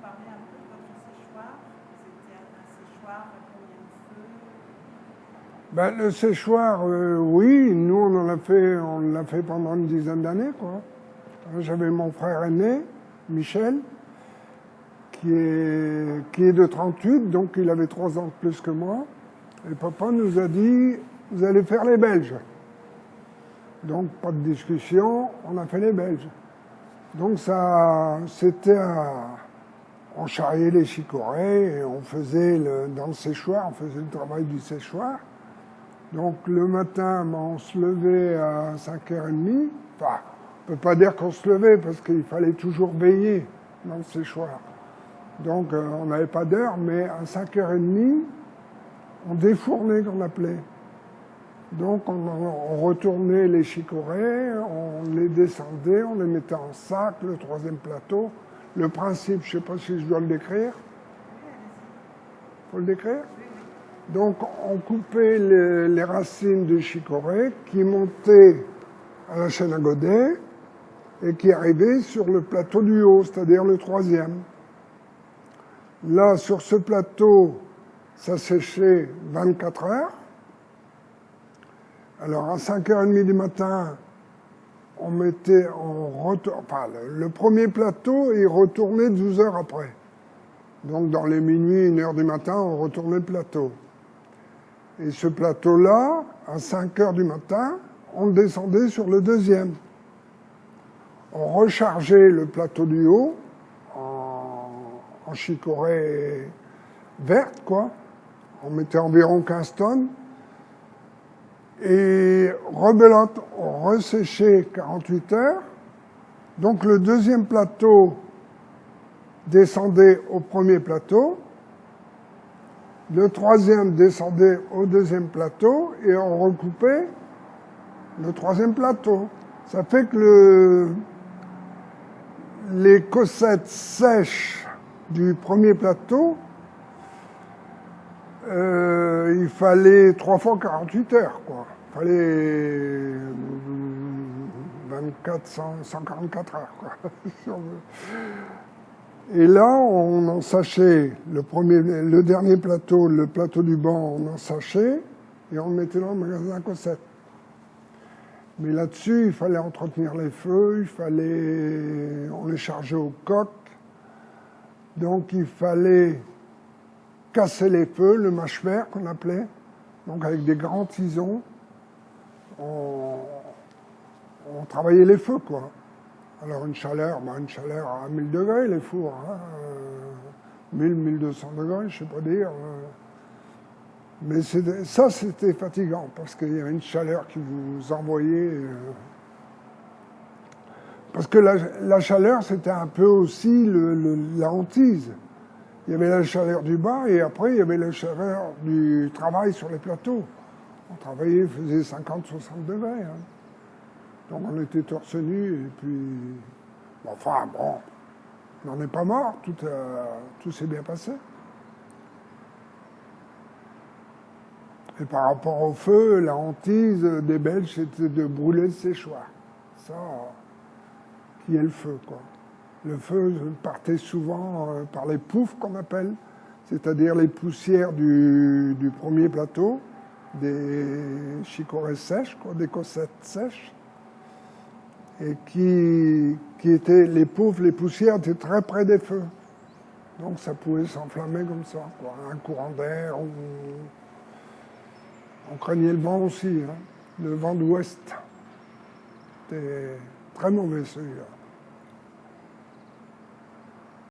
parler un peu de votre séchoir? C'était un séchoir à combien de feux? Ben, le séchoir, oui, nous on l'a fait pendant une dizaine d'années, quoi. J'avais mon frère aîné, Michel, qui est de 38, donc il avait 3 ans de plus que moi. Et papa nous a dit, vous allez faire les Belges. Donc pas de discussion, on a fait les Belges. Donc ça, on charriait les chicorées et on faisait dans le séchoir, on faisait le travail du séchoir. Donc le matin, on se levait à 5h30. Enfin, on ne peut pas dire qu'on se levait parce qu'il fallait toujours veiller dans le séchoir. Donc on n'avait pas d'heure, mais à 5h30, on défournait, qu'on appelait. Donc on retournait les chicorées, on les descendait, on les mettait en sac, le 3e plateau. Le principe, je ne sais pas si je dois le décrire. Faut le décrire? Donc on coupait les racines de chicorée qui montaient à la chaîne à godet et qui arrivaient sur le plateau du haut, c'est-à-dire le 3e. Là, sur ce plateau, ça séchait 24 heures. Alors à 5h30 du matin, le premier plateau, il retournait 12 heures après. Donc dans les minuit, 1h du matin, on retournait le plateau. Et ce plateau-là, à 5h du matin, on descendait sur le 2e. On rechargeait le plateau du haut en chicorée verte, quoi. On mettait environ 15 tonnes. Et rebelote, on resséchait 48 heures. Donc le 2e plateau descendait au 1er plateau. Le 3e descendait au 2e plateau et on recoupait le 3e plateau. Ça fait que les cossettes sèches du 1er plateau, il fallait 3 fois 48 heures, quoi. Il fallait 144 heures, quoi. Et là, on ensachait le dernier plateau, le plateau du banc, on ensachait et on le mettait dans le magasin à Cosette. Mais là-dessus, il fallait entretenir les feux, on les chargeait au coq. Donc il fallait casser les feux, le mâche-fer qu'on appelait, donc avec des grands tisons, on travaillait les feux, quoi. Alors une chaleur à 1000 degrés, les fours, 1000, 1200 degrés, je ne sais pas dire. Mais ça, c'était fatigant, parce qu'il y avait une chaleur qui vous envoyait. Parce que la chaleur, c'était un peu aussi la hantise. Il y avait la chaleur du bas, et après, il y avait la chaleur du travail sur les plateaux. On travaillait, faisait 50, 60 degrés. Hein. Donc on était torse nu, et puis... on n'en est pas mort, tout s'est bien passé. Et par rapport au feu, la hantise des Belges, c'était de brûler le séchoir. Ça, qui est le feu, quoi. Le feu partait souvent par les poufs, qu'on appelle, c'est-à-dire les poussières du 1er plateau, des chicorées sèches, quoi, des cossettes sèches, et qui étaient, les poufs, les poussières étaient très près des feux. Donc ça pouvait s'enflammer comme ça, quoi. Un courant d'air, on craignait le vent aussi, hein, le vent d'ouest. C'était très mauvais celui-là.